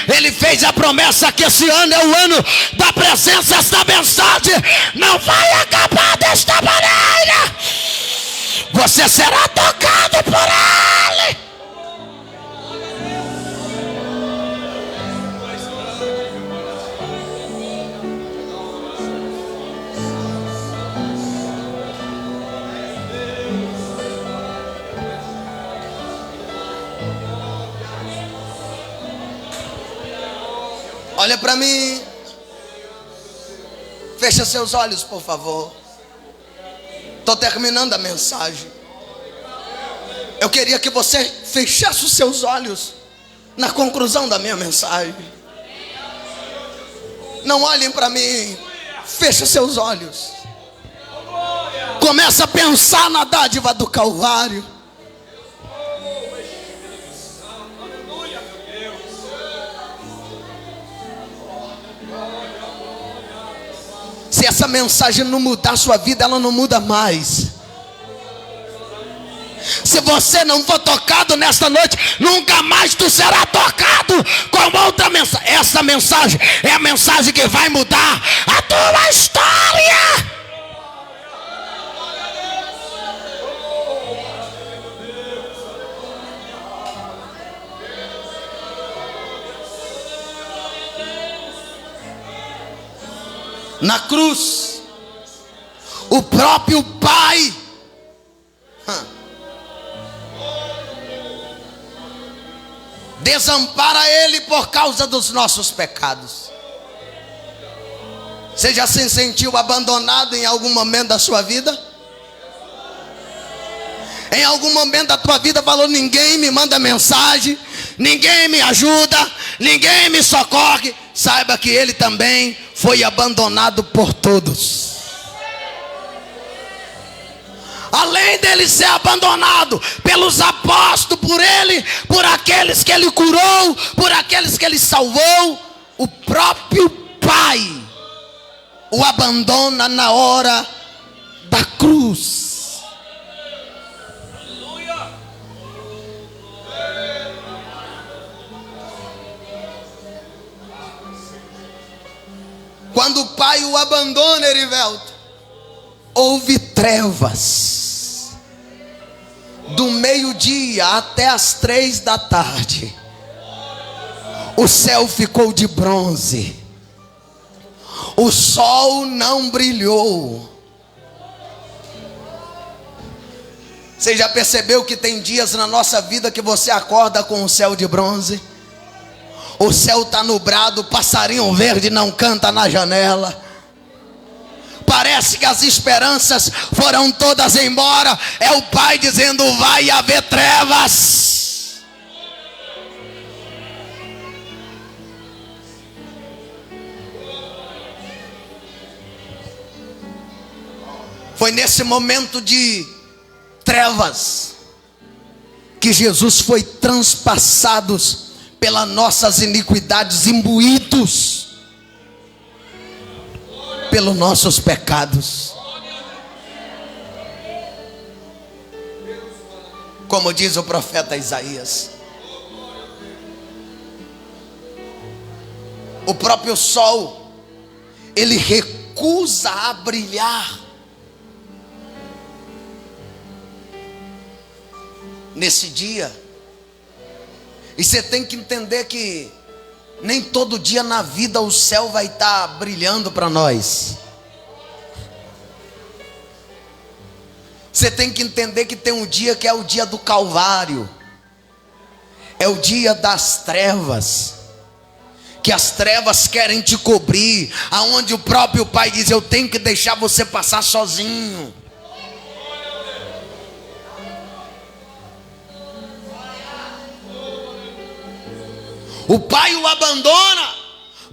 Speaker 1: Ele fez a promessa que esse ano é o ano da presença. Esta mensagem não vai acabar desta maneira. Você será tocado por Ele. Olha para mim. Fecha seus olhos, por favor. Estou terminando a mensagem. Eu queria que você fechasse os seus olhos na conclusão da minha mensagem. Não olhem para mim. Fecha seus olhos. Começa a pensar na dádiva do Calvário. Se essa mensagem não mudar a sua vida, ela não muda mais. Se você não for tocado nesta noite, nunca mais tu será tocado com outra mensagem. Essa mensagem é a mensagem que vai mudar a tua história. Na cruz, o próprio Pai desampara Ele por causa dos nossos pecados. Você já se sentiu abandonado em algum momento da sua vida? Em algum momento da tua vida falou: ninguém me manda mensagem, ninguém me ajuda, ninguém me socorre. Saiba que Ele também foi abandonado por todos. Além dele ser abandonado pelos apóstolos, por Ele, por aqueles que Ele curou, por aqueles que Ele salvou, o próprio Pai o abandona na hora da cruz. Quando o Pai o abandona, Erivelto, houve trevas do meio-dia até as 3 da tarde. O céu ficou de bronze. O sol não brilhou. Você já percebeu que tem dias na nossa vida que você acorda com o céu de bronze? O céu está nublado, o passarinho verde não canta na janela. Parece que as esperanças foram todas embora. É o Pai dizendo: vai haver trevas. Foi nesse momento de trevas que Jesus foi transpassado pelas nossas iniquidades, imbuídos pelos nossos pecados. Como diz o profeta Isaías, o próprio sol, ele recusa a brilhar. nesse dia. E você tem que entender que nem todo dia na vida o céu vai estar brilhando para nós. Você tem que entender que tem um dia que é o dia do Calvário. É o dia das trevas. Que as trevas querem te cobrir. Aonde o próprio Pai diz: eu tenho que deixar você passar sozinho. O Pai o abandona,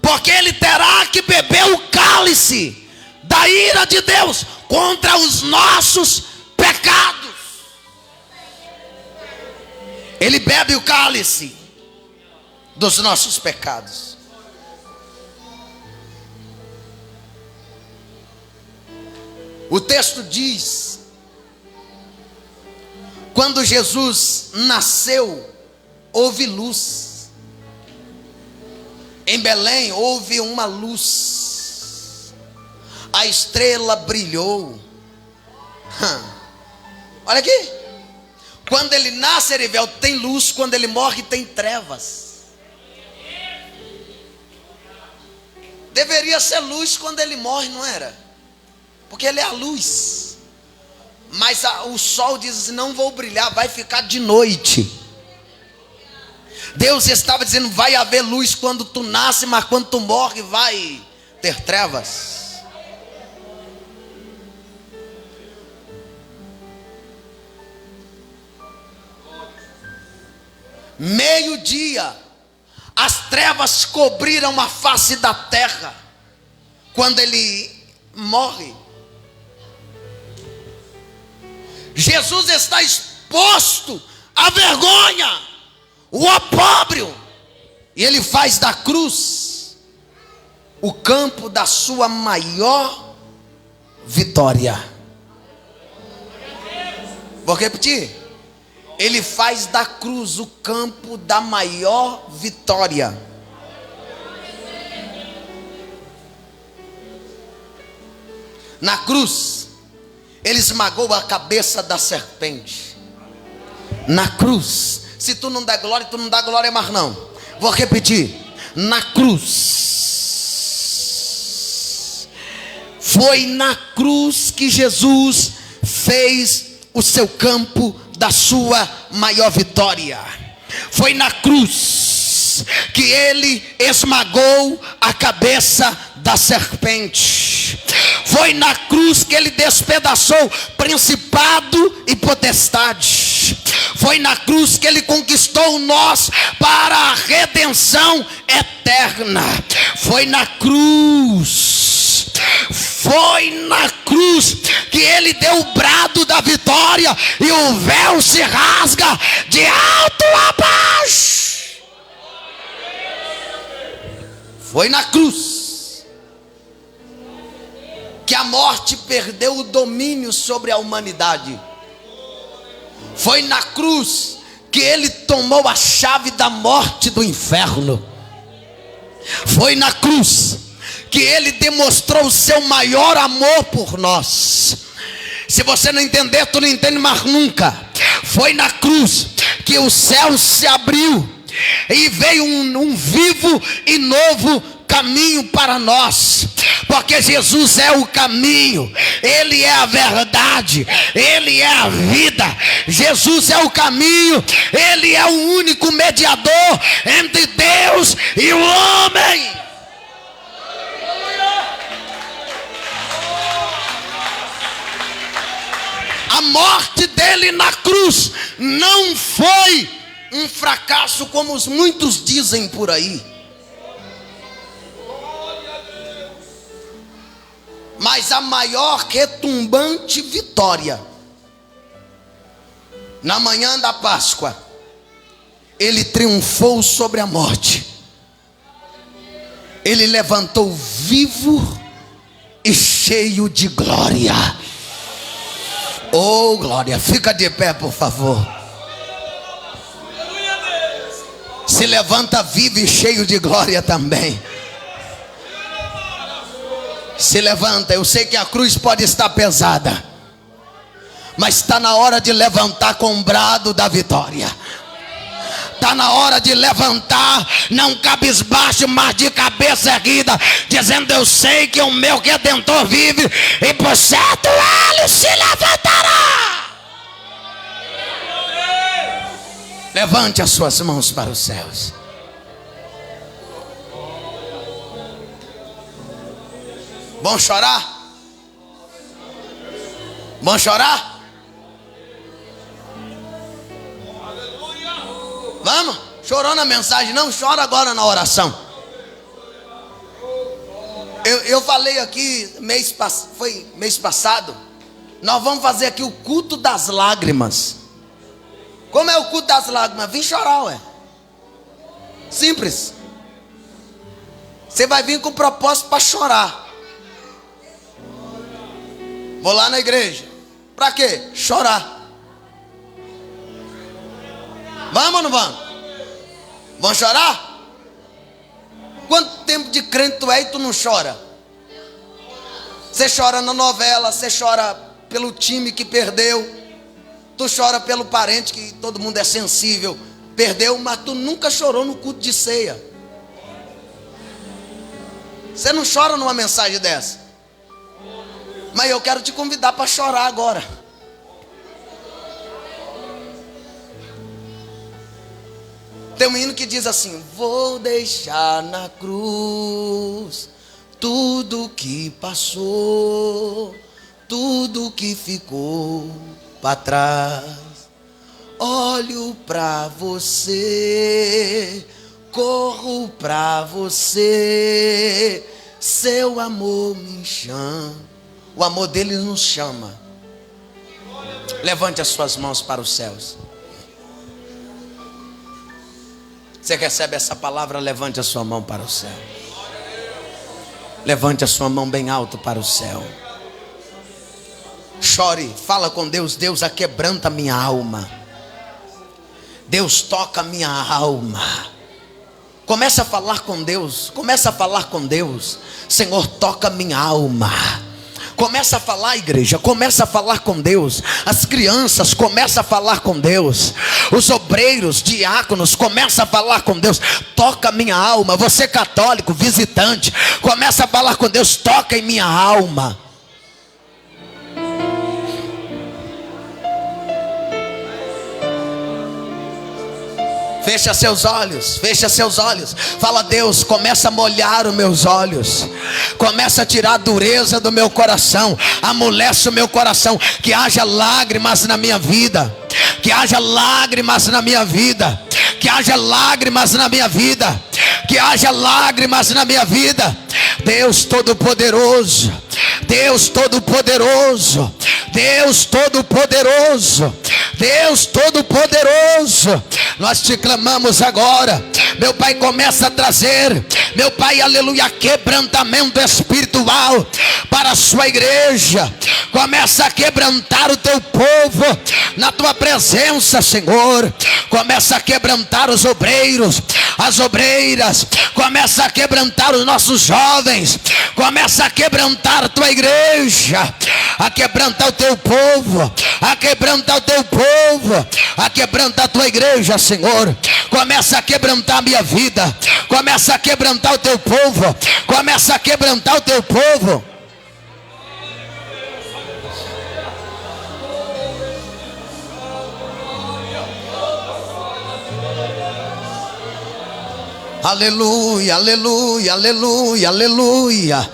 Speaker 1: porque ele terá que beber o cálice da ira de Deus contra os nossos pecados. Ele bebe o cálice dos nossos pecados. O texto diz: quando Jesus nasceu, houve luz. Em Belém houve uma luz. A estrela brilhou. Olha aqui. Quando ele nasce, Erivel, tem luz. Quando ele morre, tem trevas. Deveria ser luz quando ele morre, não era? Porque ele é a luz. Mas o sol diz assim: não vou brilhar, vai ficar de noite. Deus estava dizendo: vai haver luz quando tu nasce, mas quando tu morre vai ter trevas. Meio-dia, as trevas cobriram a face da terra. Quando ele morre, Jesus está exposto à vergonha, o opróbrio, e ele faz da cruz o campo da sua maior vitória. Vou repetir. Ele faz da cruz o campo da maior vitória. Na cruz, ele esmagou a cabeça da serpente. Na cruz, se tu não der glória, tu não dá glória mais não. Vou repetir. Na cruz. Foi na cruz que Jesus fez o seu campo da sua maior vitória. Foi na cruz que ele esmagou a cabeça da serpente. Foi na cruz que ele despedaçou principado e potestade. Foi na cruz que ele conquistou nós para a redenção eterna. Foi na cruz. Foi na cruz que ele deu o brado da vitória e o véu se rasga de alto a baixo. Foi na cruz que a morte perdeu o domínio sobre a humanidade. Foi na cruz que ele tomou a chave da morte do inferno. Foi na cruz que ele demonstrou o seu maior amor por nós. Se você não entender, tu não entende mais nunca. Foi na cruz que o céu se abriu e veio um vivo e novo caminho para nós. Porque Jesus é o caminho, Ele é a verdade, Ele é a vida. Jesus é o caminho, Ele é o único mediador entre Deus e o homem. A morte dele na cruz não foi um fracasso como os muitos dizem por aí, mas a maior retumbante vitória. Na manhã da Páscoa, ele triunfou sobre a morte. Ele levantou vivo e cheio de glória. Oh, glória, fica de pé, por favor. Se levanta vivo e cheio de glória também. Se levanta. Eu sei que a cruz pode estar pesada, Mas está na hora de levantar com o brado da vitória. Está na hora de levantar, não cabisbaixo, mas de cabeça erguida, dizendo: eu sei que o meu Redentor vive, e por certo ele se levantará. Levante as suas mãos para os céus. Vão chorar? Vão chorar? Vamos? Chorou na mensagem? Não, chora agora na oração. Eu falei aqui foi mês passado. Nós vamos fazer aqui o culto das lágrimas. Como é o culto das lágrimas? Vim chorar, ué. Simples. Você vai vir com propósito para chorar. Vou lá na igreja. Para quê? Chorar. Vamos ou não vamos? Vamos chorar? Quanto tempo de crente tu é e tu não chora? Você chora na novela, você chora pelo time que perdeu, tu chora pelo parente que todo mundo é sensível, perdeu, mas tu nunca chorou no culto de ceia. Você não chora numa mensagem dessa. Mas eu quero te convidar para chorar agora. Tem um hino que diz assim: vou deixar na cruz tudo que passou, tudo que ficou para trás. Olho para você, corro para você, seu amor me chama. O amor dele nos chama. Levante as suas mãos para os céus. Você recebe essa palavra? Levante a sua mão para o céu. Levante a sua mão bem alto para o céu. Chore, fala com Deus. Deus, aquebranta minha alma. Deus, toca minha alma. Começa a falar com Deus. Começa a falar com Deus. Senhor, toca minha alma. Começa a falar, igreja, começa a falar com Deus. As crianças, começa a falar com Deus. Os obreiros, diáconos, começa a falar com Deus. Toca minha alma. Você católico, visitante, começa a falar com Deus. Toca em minha alma. Fecha seus olhos, fecha seus olhos. Fala: Deus, começa a molhar os meus olhos. Começa a tirar a dureza do meu coração. Amolece o meu coração. Que haja lágrimas na minha vida. Que haja lágrimas na minha vida. Que haja lágrimas na minha vida. Que haja lágrimas na minha vida. Deus Todo-Poderoso, Deus Todo-Poderoso, Deus Todo-Poderoso, Deus Todo-Poderoso, nós te clamamos agora. Meu Pai, começa a trazer, meu Pai, aleluia, quebrantamento espiritual para a sua igreja. Começa a quebrantar o teu povo na tua presença, Senhor. Começa a quebrantar os obreiros, as obreiras. Começa a quebrantar os nossos jovens. Começa a quebrantar a tua igreja, a quebrantar o teu povo, a quebrantar o teu povo, a quebrantar a tua igreja, Senhor. Começa a quebrantar a minha vida. Começa a quebrantar o teu povo. Começa a quebrantar o teu povo. Aleluia, aleluia, aleluia, aleluia.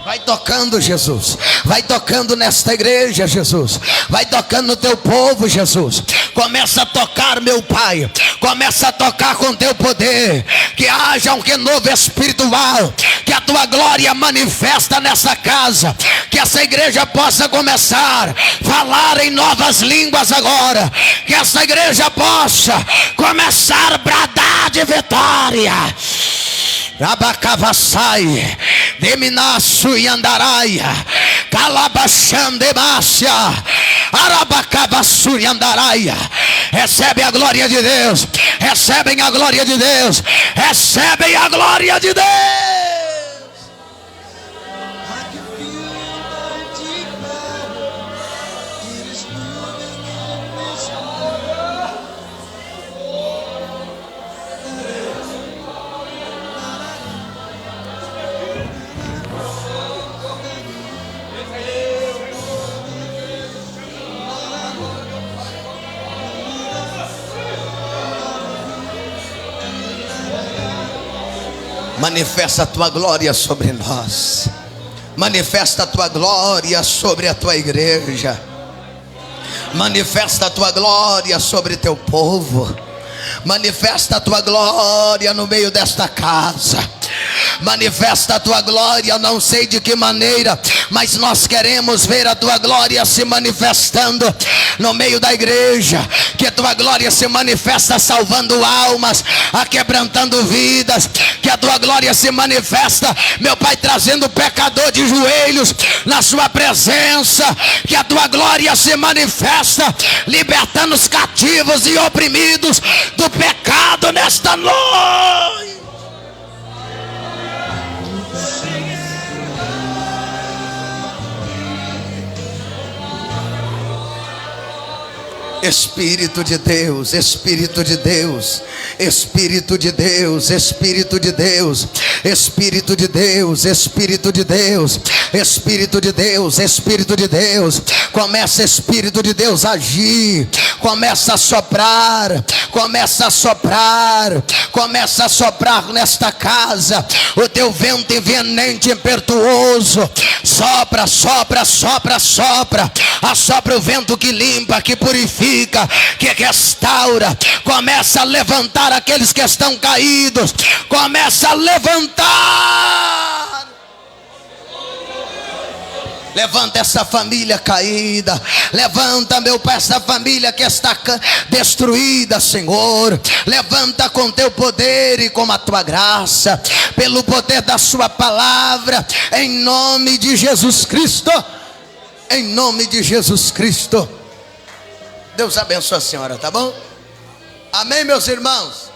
Speaker 1: Vai tocando, Jesus. Vai tocando nesta igreja, Jesus. Vai tocando no teu povo, Jesus. Começa a tocar, meu Pai. Começa a tocar com teu poder. Que haja um renovo espiritual. Que a tua glória manifesta nessa casa. Que essa igreja possa começar a falar em novas línguas agora. Que essa igreja possa começar a bradar de vitória. Rabacavassai, Deminaçu e Andaraia, Calabachandemácia, Arabacavassu e Andaraia. Recebe a glória de Deus, recebem a glória de Deus, recebem a glória de Deus. Manifesta a tua glória sobre nós. Manifesta a tua glória sobre a tua igreja. Manifesta a tua glória sobre teu povo. Manifesta a tua glória no meio desta casa. Manifesta a tua glória, não sei de que maneira, mas nós queremos ver a tua glória se manifestando no meio da igreja. Que a tua glória se manifesta salvando almas, quebrantando vidas. Que a tua glória se manifesta, meu Pai, trazendo o pecador de joelhos na sua presença. Que a tua glória se manifesta, libertando os cativos e oprimidos do pecado nesta noite. Espírito de Deus, Espírito de Deus, Espírito de Deus, Espírito de Deus, Espírito de Deus, Espírito de Deus, Espírito de Deus, Espírito de Deus. Começa, Espírito de Deus, a agir. Começa a soprar, começa a soprar, começa a soprar nesta casa. O teu vento envenenante, impetuoso, sopra, sopra, sopra, sopra. Assopra o vento que limpa, que purifica, que restaura. Começa a levantar aqueles que estão caídos. Começa a levantar. Levanta essa família caída. Levanta, meu Pai, essa família que está destruída, Senhor. Levanta com teu poder e com a tua graça, pelo poder da sua palavra, em nome de Jesus Cristo. Em nome de Jesus Cristo. Deus abençoe a senhora, tá bom? Amém, meus irmãos?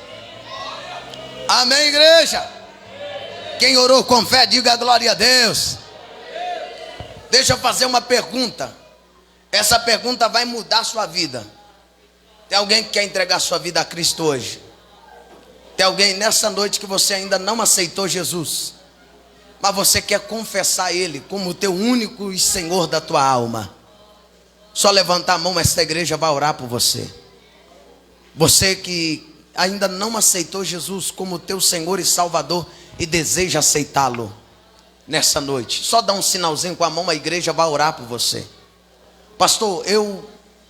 Speaker 1: Amém, igreja? Quem orou com fé, diga glória a Deus. Deixa eu fazer uma pergunta. Essa pergunta vai mudar a sua vida. Tem alguém que quer entregar sua vida a Cristo hoje? Tem alguém nessa noite que você ainda não aceitou Jesus, mas você quer confessar Ele como o teu único e Senhor da tua alma? Só levantar a mão, esta igreja vai orar por você. Você que ainda não aceitou Jesus como teu Senhor e Salvador e deseja aceitá-lo nessa noite, só dá um sinalzinho com a mão, a igreja vai orar por você. Pastor, eu